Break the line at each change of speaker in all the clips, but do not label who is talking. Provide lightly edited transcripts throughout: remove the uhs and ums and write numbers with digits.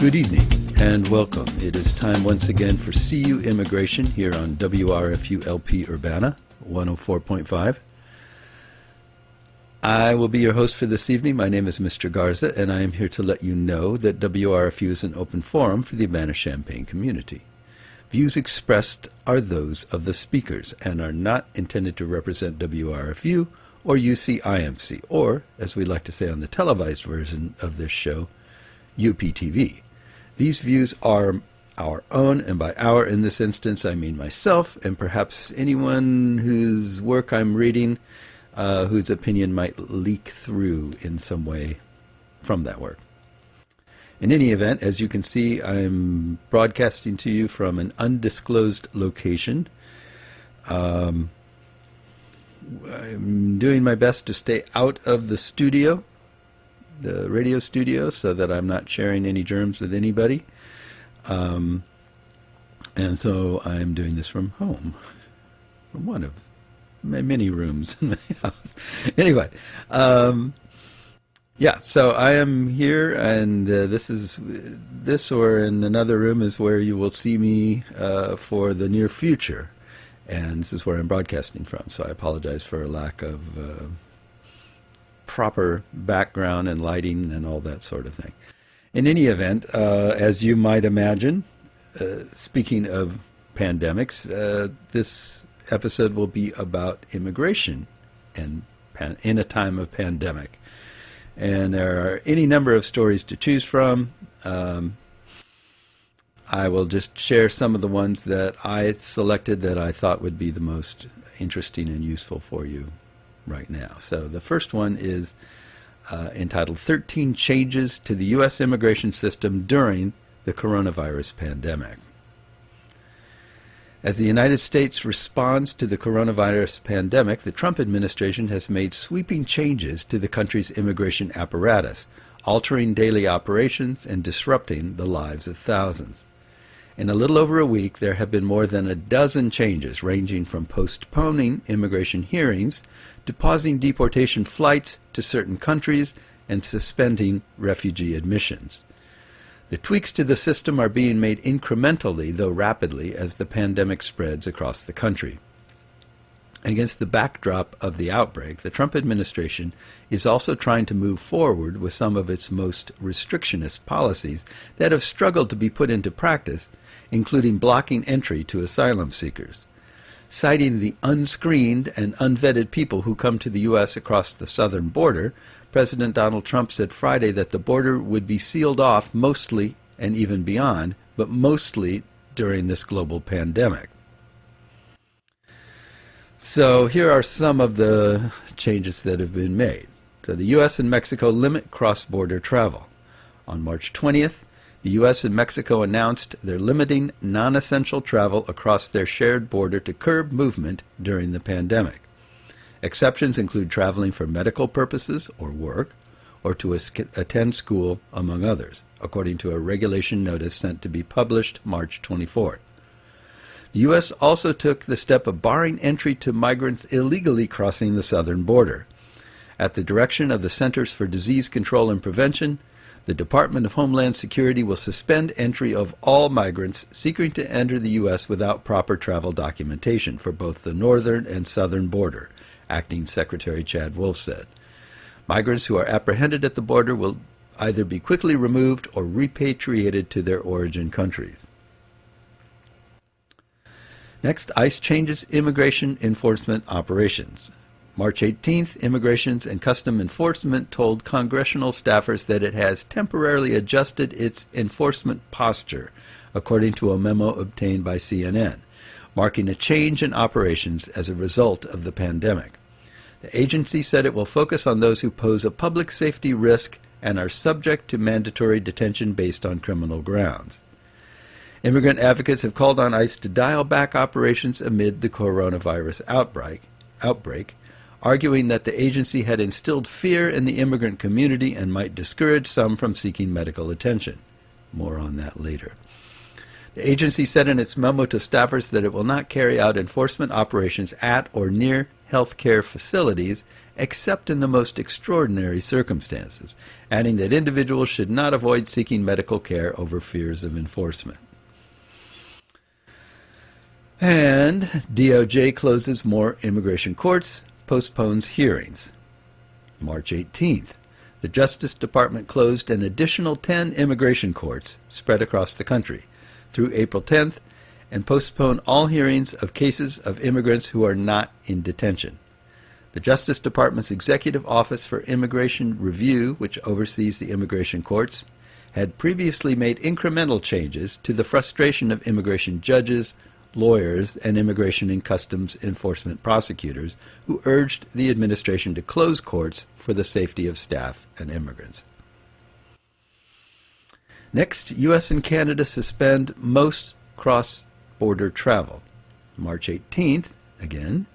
Good evening and welcome. It is time once again for CU Immigration here on WRFU LP Urbana 104.5. I will be your host for this evening. My name is Mr. Garza, and I am here to let you know that WRFU is an open forum for the Urbana-Champaign community. Views expressed are those of the speakers and are not intended to represent WRFU or UCIMC, or, as we like to say on the televised version of this show, UPTV. These views are our own, and by our in this instance I mean myself and perhaps anyone whose work I'm reading whose opinion might leak through in some way from that work. In any event, as you can see, I'm broadcasting to you from an undisclosed location. I'm doing my best to stay out of the studio, the radio studio, so that I'm not sharing any germs with anybody. And so I'm doing this from home, from one of my many rooms in my house. Anyway, so I am here, and this or in another room is where you will see me for the near future. And this is where I'm broadcasting from, so I apologize for a lack of proper background and lighting and all that sort of thing. In any event, as you might imagine, speaking of pandemics, this episode will be about immigration and in a time of pandemic. And there are any number of stories to choose from. I will just share some of the ones that I selected that I thought would be the most interesting and useful for you right now. So the first one is entitled 13 Changes to the U.S. Immigration System During the Coronavirus Pandemic. As the United States responds to the coronavirus pandemic, the Trump administration has made sweeping changes to the country's immigration apparatus, altering daily operations and disrupting the lives of thousands. In a little over a week, there have been more than a dozen changes, ranging from postponing immigration hearings to pausing deportation flights to certain countries and suspending refugee admissions. The tweaks to the system are being made incrementally, though rapidly, as the pandemic spreads across the country. Against the backdrop of the outbreak, the Trump administration is also trying to move forward with some of its most restrictionist policies that have struggled to be put into practice, including blocking entry to asylum seekers. Citing the unscreened and unvetted people who come to the U.S. across the southern border, President Donald Trump said Friday that the border would be sealed off mostly and even beyond, but mostly during this global pandemic. So here are some of the changes that have been made. So the U.S. and Mexico limit cross-border travel. On March 20th, the U.S. and Mexico announced they're limiting non-essential travel across their shared border to curb movement during the pandemic. Exceptions include traveling for medical purposes or work, or to attend school, among others, according to a regulation notice sent to be published March 24th. The U.S. also took the step of barring entry to migrants illegally crossing the southern border. At the direction of the Centers for Disease Control and Prevention, the Department of Homeland Security will suspend entry of all migrants seeking to enter the U.S. without proper travel documentation for both the northern and southern border, Acting Secretary Chad Wolf said. Migrants who are apprehended at the border will either be quickly removed or repatriated to their origin countries. Next, ICE changes immigration enforcement operations. March 18th, Immigration and Customs Enforcement told congressional staffers that it has temporarily adjusted its enforcement posture, according to a memo obtained by CNN, marking a change in operations as a result of the pandemic. The agency said it will focus on those who pose a public safety risk and are subject to mandatory detention based on criminal grounds. Immigrant advocates have called on ICE to dial back operations amid the coronavirus outbreak, arguing that the agency had instilled fear in the immigrant community and might discourage some from seeking medical attention. More on that later. The agency said in its memo to staffers that it will not carry out enforcement operations at or near health care facilities except in the most extraordinary circumstances, adding that individuals should not avoid seeking medical care over fears of enforcement. And DOJ closes more immigration courts, postpones hearings. March 18th, the Justice Department closed an additional 10 immigration courts spread across the country through April 10th and postponed all hearings of cases of immigrants who are not in detention. The Justice Department's Executive Office for Immigration Review, which oversees the immigration courts, had previously made incremental changes to the frustration of immigration judges, lawyers, and immigration and customs enforcement prosecutors who urged the administration to close courts for the safety of staff and immigrants. Next, U.S. and Canada suspend most cross-border travel. March 18th, again,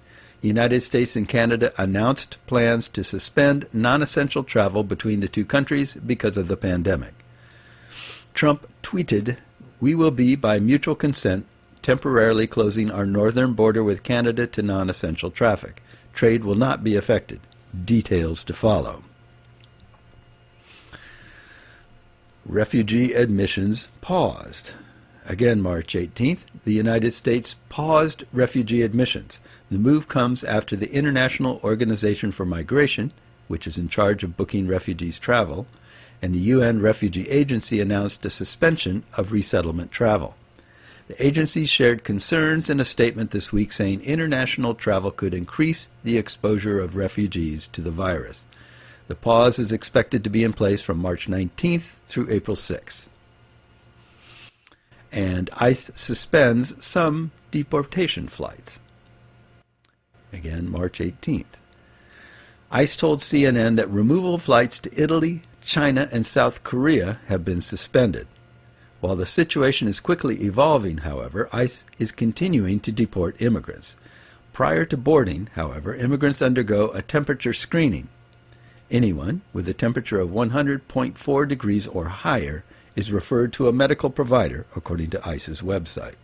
the United States and Canada announced plans to suspend non-essential travel between the two countries because of the pandemic. Trump tweeted, "We will be, by mutual consent, temporarily closing our northern border with Canada to non-essential traffic. Trade will not be affected. Details to follow." Refugee admissions paused. Again, March 18th, the United States paused refugee admissions. The move comes after the International Organization for Migration, which is in charge of booking refugees' travel, and the UN Refugee Agency announced a suspension of resettlement travel. The agency shared concerns in a statement this week saying international travel could increase the exposure of refugees to the virus. The pause is expected to be in place from March 19th through April 6th. And ICE suspends some deportation flights. Again, March 18th. ICE told CNN that removal flights to Italy, China, and South Korea have been suspended. While the situation is quickly evolving, however, ICE is continuing to deport immigrants. Prior to boarding, however, immigrants undergo a temperature screening. Anyone with a temperature of 100.4 degrees or higher is referred to a medical provider, according to ICE's website.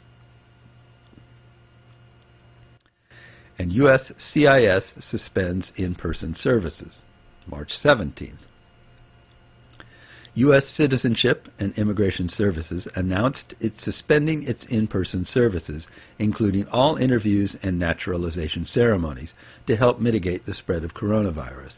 And U.S. CIS suspends in-person services. March 17th. U.S. Citizenship and Immigration Services announced it's suspending its in-person services, including all interviews and naturalization ceremonies, to help mitigate the spread of coronavirus.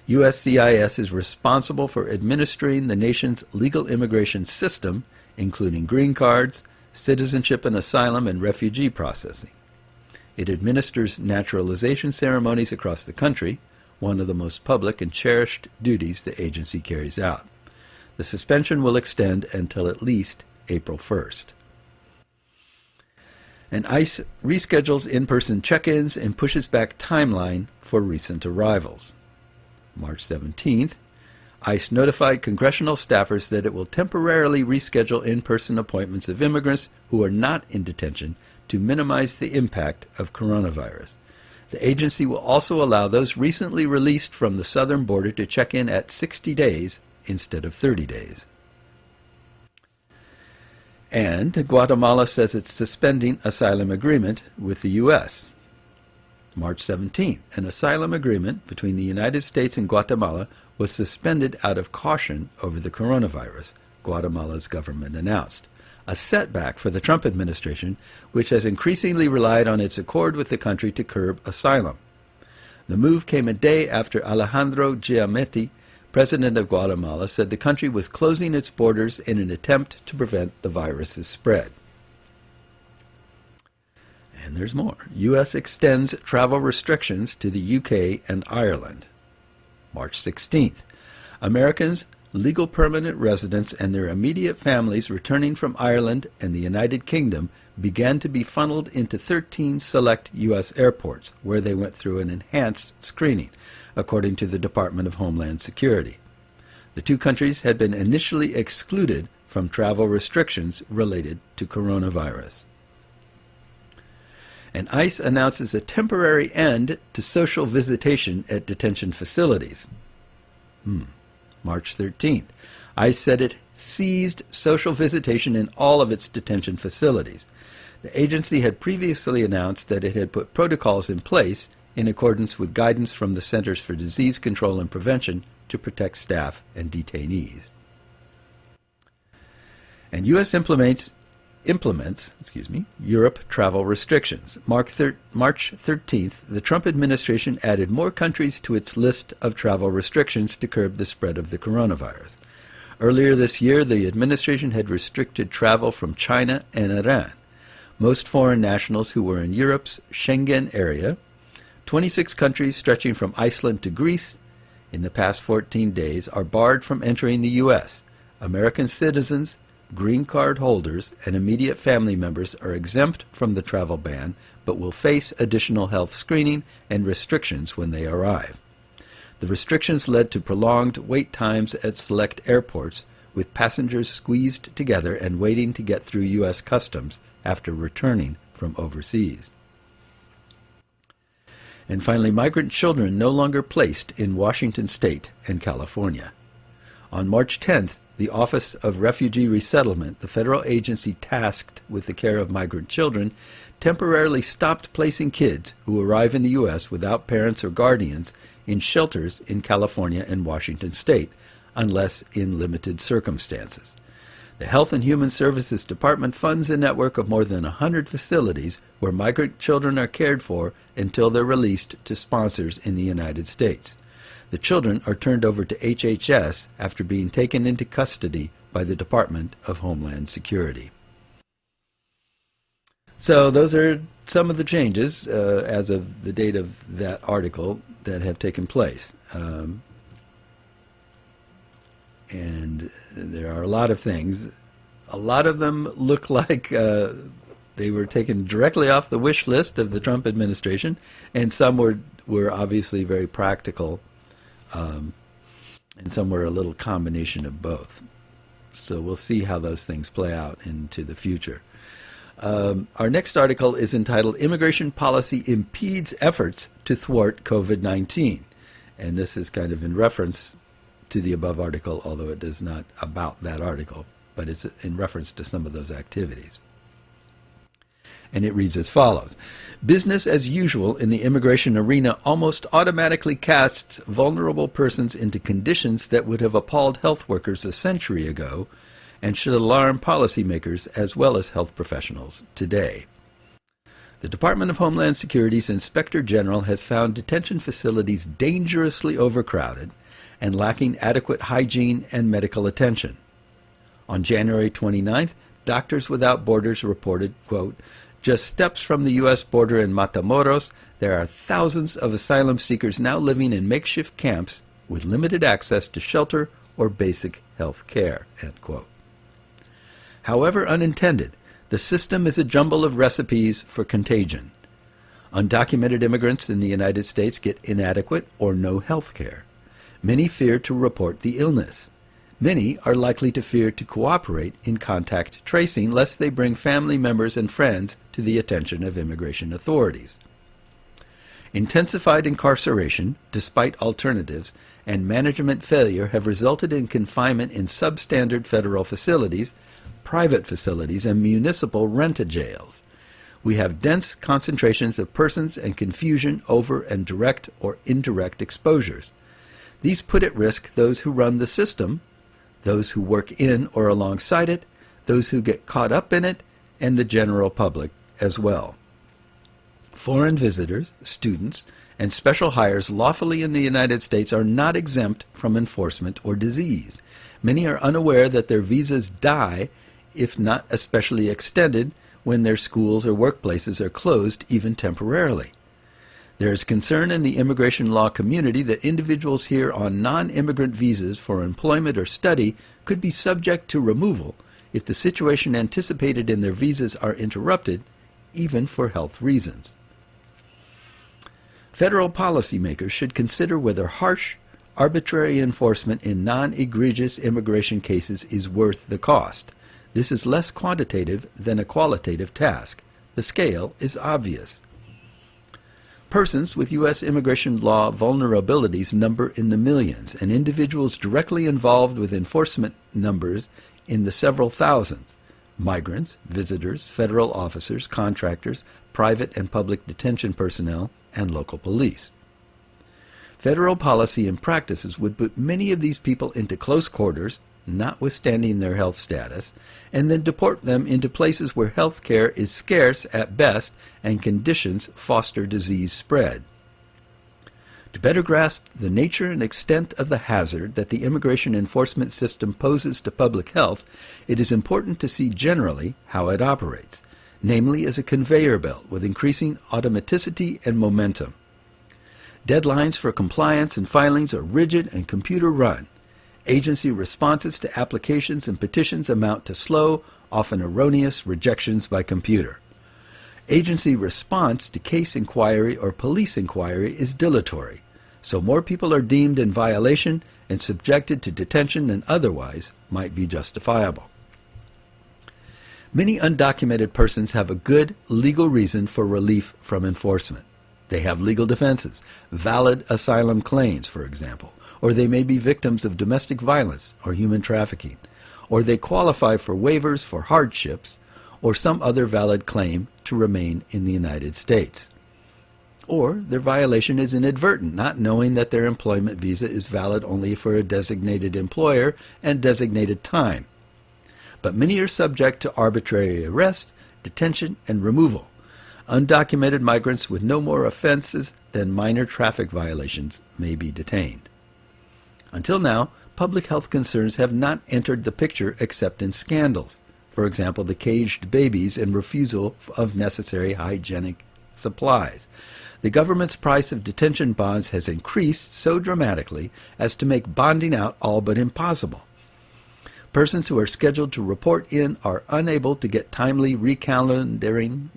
USCIS is responsible for administering the nation's legal immigration system, including green cards, citizenship and asylum, and refugee processing. It administers naturalization ceremonies across the country, one of the most public and cherished duties the agency carries out. The suspension will extend until at least April 1st. And ICE reschedules in-person check-ins and pushes back timeline for recent arrivals. March 17th, ICE notified congressional staffers that it will temporarily reschedule in-person appointments of immigrants who are not in detention to minimize the impact of coronavirus. The agency will also allow those recently released from the southern border to check in at 60 days instead of 30 days. And Guatemala says it's suspending asylum agreement with the U.S. March 17th, an asylum agreement between the United States and Guatemala was suspended out of caution over the coronavirus, Guatemala's government announced, a setback for the Trump administration, which has increasingly relied on its accord with the country to curb asylum. The move came a day after Alejandro Giammattei, president of Guatemala, said the country was closing its borders in an attempt to prevent the virus's spread. And there's more. U.S. extends travel restrictions to the UK and Ireland. March 16th. Americans, legal permanent residents, and their immediate families returning from Ireland and the United Kingdom began to be funneled into 13 select U.S. airports, where they went through an enhanced screening, according to the Department of Homeland Security. The two countries had been initially excluded from travel restrictions related to coronavirus. And ICE announces a temporary end to social visitation at detention facilities. March 13th. ICE said it ceased social visitation in all of its detention facilities. The agency had previously announced that it had put protocols in place in accordance with guidance from the Centers for Disease Control and Prevention to protect staff and detainees. And U.S. implements Europe travel restrictions. March 13th, the Trump administration added more countries to its list of travel restrictions to curb the spread of the coronavirus. Earlier this year, the administration had restricted travel from China and Iran. Most foreign nationals who were in Europe's Schengen area, 26 countries stretching from Iceland to Greece, in the past 14 days are barred from entering the U.S. American citizens, green card holders, and immediate family members are exempt from the travel ban, but will face additional health screening and restrictions when they arrive. The restrictions led to prolonged wait times at select airports, with passengers squeezed together and waiting to get through U.S. customs after returning from overseas. And finally, migrant children no longer placed in Washington State and California. On March 10th, the Office of Refugee Resettlement, the federal agency tasked with the care of migrant children, temporarily stopped placing kids who arrive in the U.S. without parents or guardians in shelters in California and Washington State, unless in limited circumstances. The Health and Human Services Department funds a network of more than 100 facilities where migrant children are cared for until they're released to sponsors in the United States. The children are turned over to HHS after being taken into custody by the Department of Homeland Security. So those are some of the changes as of the date of that article that have taken place. And there are a lot of things. A lot of them look like they were taken directly off the wish list of the Trump administration, and some were obviously very practical, and some were a little combination of both. So we'll see how those things play out into the future. Our next article is entitled Immigration Policy Impedes Efforts to Thwart COVID-19. And this is kind of in reference to the above article, although it is not about that article, but it's in reference to some of those activities. And it reads as follows. Business as usual in the immigration arena almost automatically casts vulnerable persons into conditions that would have appalled health workers a century ago and should alarm policymakers as well as health professionals today. The Department of Homeland Security's Inspector General has found detention facilities dangerously overcrowded and lacking adequate hygiene and medical attention. On January 29th, Doctors Without Borders reported, quote, just steps from the U.S. border in Matamoros, there are thousands of asylum seekers now living in makeshift camps with limited access to shelter or basic health care, end quote. However unintended, the system is a jumble of recipes for contagion. Undocumented immigrants in the United States get inadequate or no health care. Many fear to report the illness. Many are likely to fear to cooperate in contact tracing lest they bring family members and friends to the attention of immigration authorities. Intensified incarceration, despite alternatives, and management failure have resulted in confinement in substandard federal facilities, private facilities, and municipal rent-a-jails. We have dense concentrations of persons and confusion over and direct or indirect exposures. These put at risk those who run the system, those who work in or alongside it, those who get caught up in it, and the general public as well. Foreign visitors, students, and special hires lawfully in the United States are not exempt from enforcement or disease. Many are unaware that their visas die, if not especially extended, when their schools or workplaces are closed, even temporarily. There is concern in the immigration law community that individuals here on non-immigrant visas for employment or study could be subject to removal if the situation anticipated in their visas are interrupted, even for health reasons. Federal policymakers should consider whether harsh, arbitrary enforcement in non-egregious immigration cases is worth the cost. This is less quantitative than a qualitative task. The scale is obvious. Persons with U.S. immigration law vulnerabilities number in the millions, and individuals directly involved with enforcement numbers in the several thousands. Migrants, visitors, federal officers, contractors, private and public detention personnel, and local police. Federal policy and practices would put many of these people into close quarters, notwithstanding their health status, and then deport them into places where health care is scarce at best and conditions foster disease spread. To better grasp the nature and extent of the hazard that the immigration enforcement system poses to public health, it is important to see generally how it operates, namely as a conveyor belt with increasing automaticity and momentum. Deadlines for compliance and filings are rigid and computer-run. Agency responses to applications and petitions amount to slow, often erroneous rejections by computer. Agency response to case inquiry or police inquiry is dilatory, so more people are deemed in violation and subjected to detention than otherwise might be justifiable. Many undocumented persons have a good legal reason for relief from enforcement. They have legal defenses, valid asylum claims, for example, or they may be victims of domestic violence or human trafficking, or they qualify for waivers for hardships or some other valid claim to remain in the United States. Or their violation is inadvertent, not knowing that their employment visa is valid only for a designated employer and designated time. But many are subject to arbitrary arrest, detention, and removal. Undocumented migrants with no more offenses than minor traffic violations may be detained. Until now, public health concerns have not entered the picture except in scandals. For example, the caged babies and refusal of necessary hygienic supplies. The government's price of detention bonds has increased so dramatically as to make bonding out all but impossible. Persons who are scheduled to report in are unable to get timely recalendering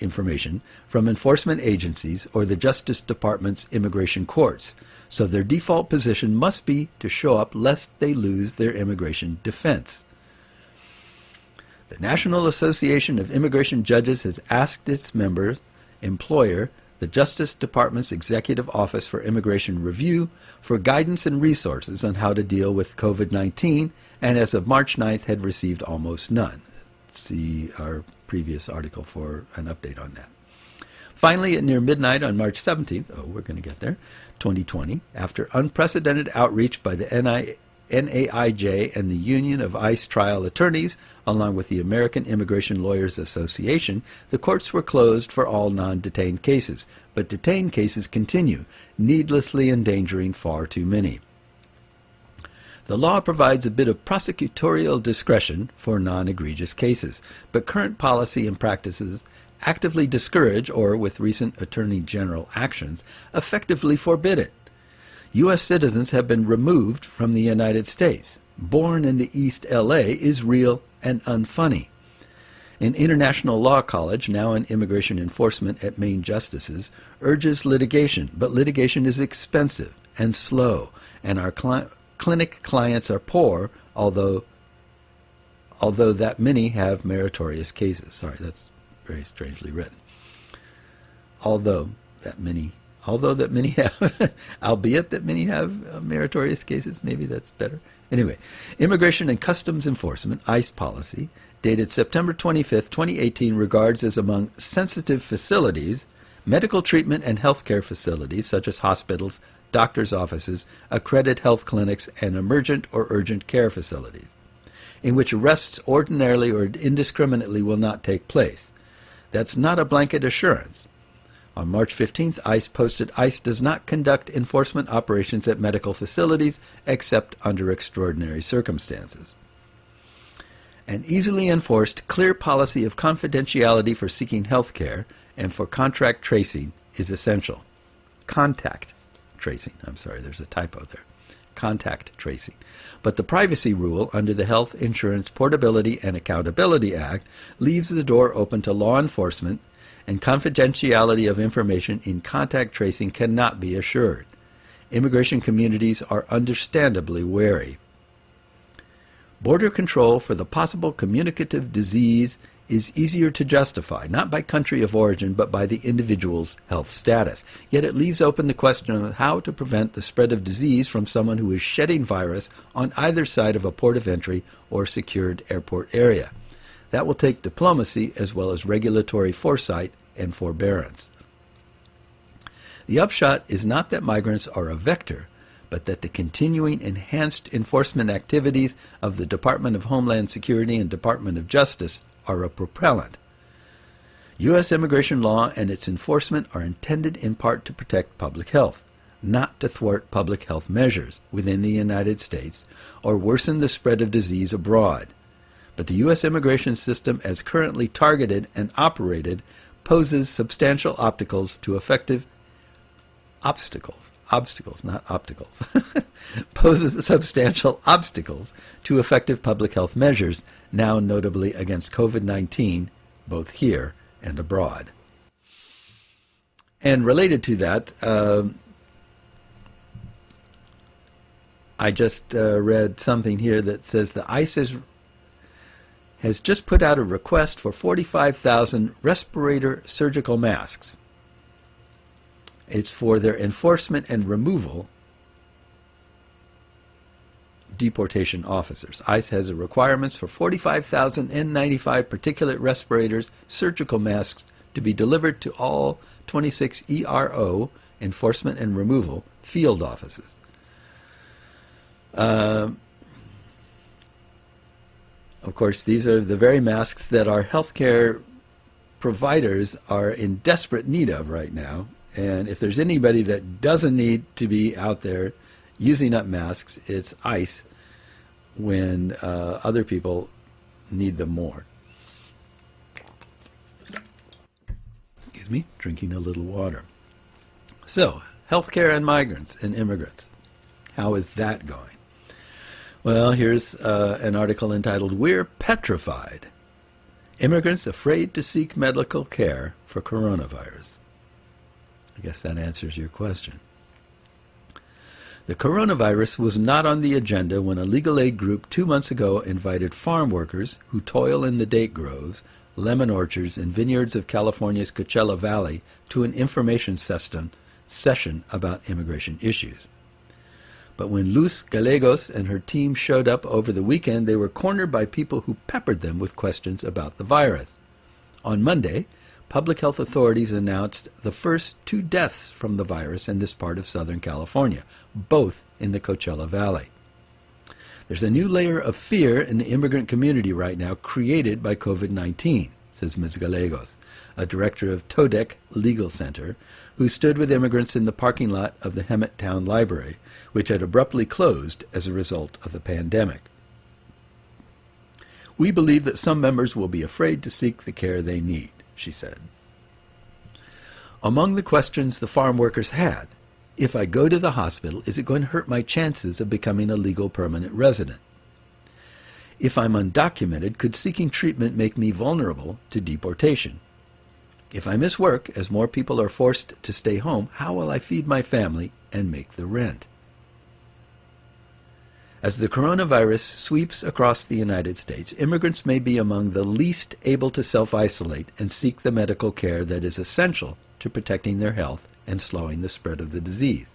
information from enforcement agencies or the Justice Department's immigration courts, so their default position must be to show up lest they lose their immigration defense. The National Association of Immigration Judges has asked its employer, the Justice Department's Executive Office for Immigration Review, for guidance and resources on how to deal with COVID-19, and as of March 9th had received almost none. See our previous article for an update on that. Finally, at near midnight on March 17th, we're going to get there, 2020, after unprecedented outreach by the NAIJ and the Union of ICE Trial Attorneys, along with the American Immigration Lawyers Association, the courts were closed for all non-detained cases, but detained cases continue, needlessly endangering far too many. The law provides a bit of prosecutorial discretion for non-egregious cases, but current policy and practices actively discourage or, with recent Attorney General actions, effectively forbid it. U.S. citizens have been removed from the United States. Born in the East L.A. is real and unfunny. An international law college, now in immigration enforcement at Maine Justices, urges litigation, but litigation is expensive and slow, and our clinic clients are poor, although that many have meritorious cases. Sorry, that's very strangely written. Albeit that many have meritorious cases, maybe that's better. Anyway, Immigration and Customs Enforcement, ICE policy, dated September 25, 2018, regards as among sensitive facilities medical treatment and healthcare facilities such as hospitals, doctors' offices, accredited health clinics, and emergent or urgent care facilities, in which arrests ordinarily or indiscriminately will not take place. That's not a blanket assurance. On March 15th, ICE posted, ICE does not conduct enforcement operations at medical facilities except under extraordinary circumstances. An easily enforced, clear policy of confidentiality for seeking health care and for contact tracing is essential. Contact tracing. I'm sorry, there's a typo there. Contact tracing. But the privacy rule under the Health Insurance Portability and Accountability Act leaves the door open to law enforcement, and confidentiality of information in contact tracing cannot be assured. Immigration communities are understandably wary. Border control for the possible communicative disease is easier to justify, not by country of origin, but by the individual's health status. Yet it leaves open the question of how to prevent the spread of disease from someone who is shedding virus on either side of a port of entry or secured airport area. That will take diplomacy as well as regulatory foresight and forbearance. The upshot is not that migrants are a vector, but that the continuing enhanced enforcement activities of the Department of Homeland Security and Department of Justice are a propellant. U.S. immigration law and its enforcement are intended in part to protect public health, not to thwart public health measures within the United States or worsen the spread of disease abroad. But the U.S. immigration system, as currently targeted and operated, poses substantial obstacles, not opticals, poses substantial obstacles to effective public health measures, now notably against COVID-19, both here and abroad. And related to that, I just read something here that says the ICE has just put out a request for 45,000 respirator surgical masks. It's for their enforcement and removal deportation officers. ICE has requirements for 45,000 N95 particulate respirators, surgical masks to be delivered to all 26 ERO, enforcement and removal, field offices. Of course, these are the very masks that our healthcare providers are in desperate need of right now. And if there's anybody that doesn't need to be out there using up masks, it's ICE when other people need them more. Excuse me, drinking a little water. So, healthcare and migrants and immigrants. How is that going? Well, here's an article entitled, "We're Petrified. Immigrants Afraid to Seek Medical Care for Coronavirus." I guess that answers your question. The coronavirus was not on the agenda when a legal aid group 2 months ago invited farm workers who toil in the date groves, lemon orchards, and vineyards of California's Coachella Valley to an information session about immigration issues. But when Luz Gallegos and her team showed up over the weekend, they were cornered by people who peppered them with questions about the virus. On Monday, public health authorities announced the first 2 deaths from the virus in this part of Southern California, both in the Coachella Valley. There's a new layer of fear in the immigrant community right now created by COVID-19, says Ms. Gallegos, a director of Todec Legal Center, who stood with immigrants in the parking lot of the Hemet Town Library, which had abruptly closed as a result of the pandemic. "We believe that some members will be afraid to seek the care they need," she said. Among the questions the farm workers had, if I go to the hospital, is it going to hurt my chances of becoming a legal permanent resident? If I'm undocumented, could seeking treatment make me vulnerable to deportation? If I miss work, as more people are forced to stay home, how will I feed my family and make the rent? As the coronavirus sweeps across the United States, immigrants may be among the least able to self-isolate and seek the medical care that is essential to protecting their health and slowing the spread of the disease.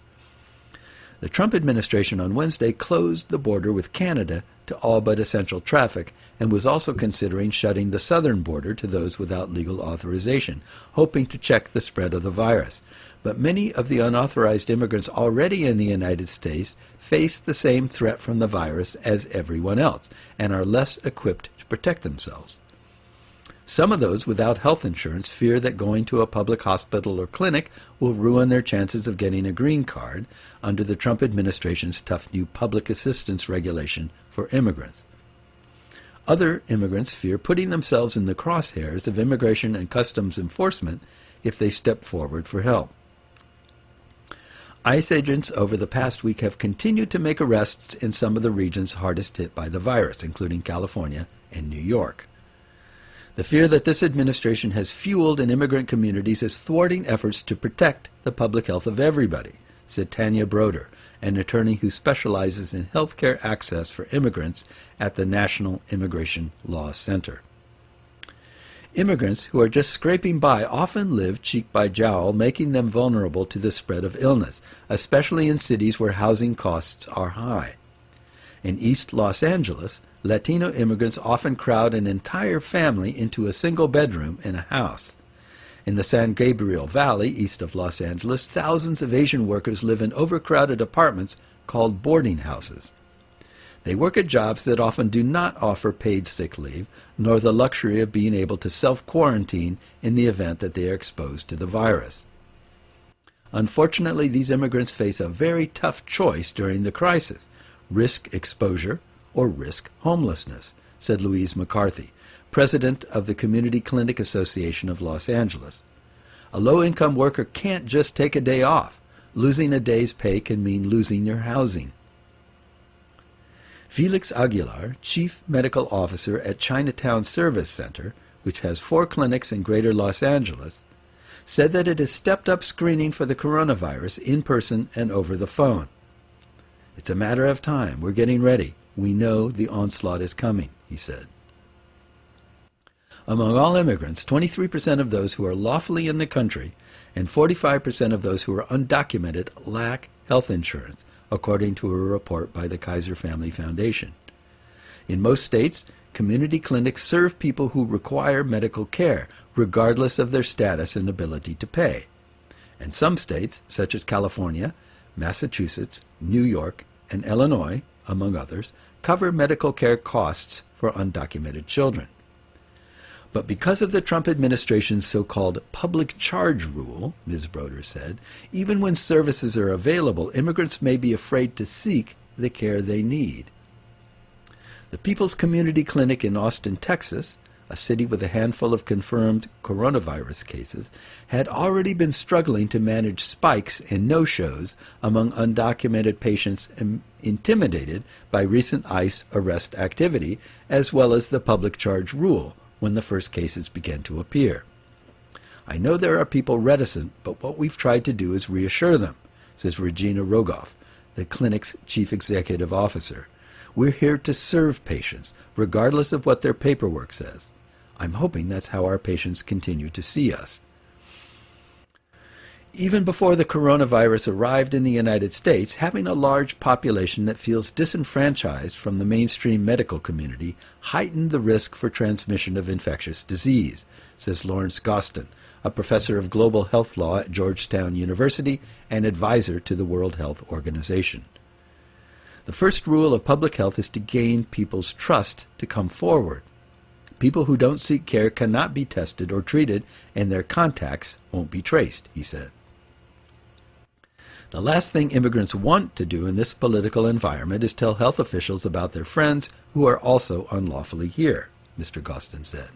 The Trump administration on Wednesday closed the border with Canada to all but essential traffic and was also considering shutting the southern border to those without legal authorization, hoping to check the spread of the virus. But many of the unauthorized immigrants already in the United States face the same threat from the virus as everyone else and are less equipped to protect themselves. Some of those without health insurance fear that going to a public hospital or clinic will ruin their chances of getting a green card under the Trump administration's tough new public assistance regulation for immigrants. Other immigrants fear putting themselves in the crosshairs of immigration and customs enforcement if they step forward for help. ICE agents over the past week have continued to make arrests in some of the regions hardest hit by the virus, including California and New York. The fear that this administration has fueled in immigrant communities is thwarting efforts to protect the public health of everybody, said Tanya Broder, an attorney who specializes in health care access for immigrants at the National Immigration Law Center. Immigrants who are just scraping by often live cheek by jowl, making them vulnerable to the spread of illness, especially in cities where housing costs are high. In East Los Angeles, Latino immigrants often crowd an entire family into a single bedroom in a house. In the San Gabriel Valley, east of Los Angeles, thousands of Asian workers live in overcrowded apartments called boarding houses. They work at jobs that often do not offer paid sick leave, nor the luxury of being able to self-quarantine in the event that they are exposed to the virus. Unfortunately, these immigrants face a very tough choice during the crisis: risk exposure or risk homelessness, said Louise McCarthy, president of the Community Clinic Association of Los Angeles. A low-income worker can't just take a day off. Losing a day's pay can mean losing your housing. Felix Aguilar, chief medical officer at Chinatown Service Center, which has 4 clinics in greater Los Angeles, said that it has stepped up screening for the coronavirus in person and over the phone. "It's a matter of time. We're getting ready. We know the onslaught is coming," he said. Among all immigrants, 23% of those who are lawfully in the country and 45% of those who are undocumented lack health insurance, according to a report by the Kaiser Family Foundation. In most states, community clinics serve people who require medical care, regardless of their status and ability to pay. And some states, such as California, Massachusetts, New York, and Illinois, among others, cover medical care costs for undocumented children. But because of the Trump administration's so-called public charge rule, Ms. Broder said, even when services are available, immigrants may be afraid to seek the care they need. The People's Community Clinic in Austin, Texas, a city with a handful of confirmed coronavirus cases, had already been struggling to manage spikes and no-shows among undocumented patients intimidated by recent ICE arrest activity, as well as the public charge rule, when the first cases began to appear. "I know there are people reticent, but what we've tried to do is reassure them," says Regina Rogoff, the clinic's chief executive officer. "We're here to serve patients, regardless of what their paperwork says. I'm hoping that's how our patients continue to see us." Even before the coronavirus arrived in the United States, having a large population that feels disenfranchised from the mainstream medical community heightened the risk for transmission of infectious disease, says Lawrence Gostin, a professor of global health law at Georgetown University and advisor to the World Health Organization. The first rule of public health is to gain people's trust to come forward. People who don't seek care cannot be tested or treated, and their contacts won't be traced, he said. The last thing immigrants want to do in this political environment is tell health officials about their friends who are also unlawfully here, Mr. Gostin said.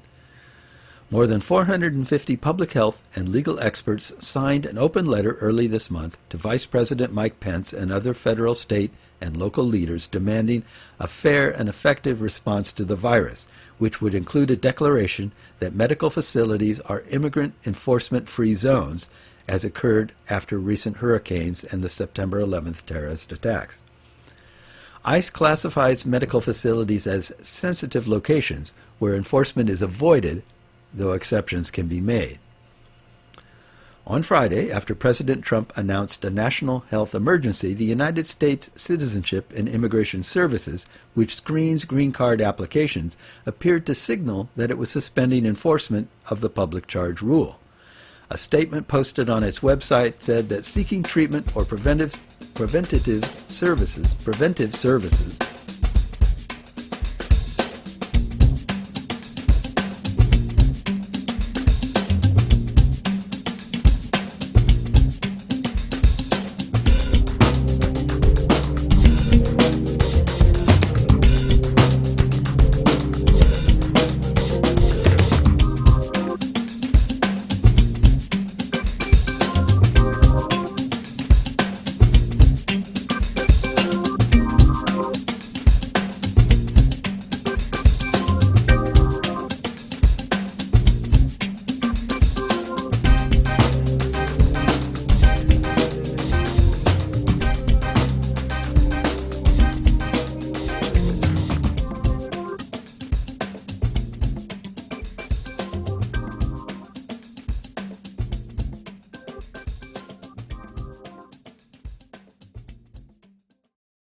More than 450 public health and legal experts signed an open letter early this month to Vice President Mike Pence and other federal, state, and local leaders demanding a fair and effective response to the virus, which would include a declaration that medical facilities are immigrant enforcement-free zones, as occurred after recent hurricanes and the September 11th terrorist attacks. ICE classifies medical facilities as sensitive locations where enforcement is avoided, though exceptions can be made. On Friday, after President Trump announced a national health emergency, the United States Citizenship and Immigration Services, which screens green card applications, appeared to signal that it was suspending enforcement of the public charge rule. A statement posted on its website said that seeking treatment or preventive services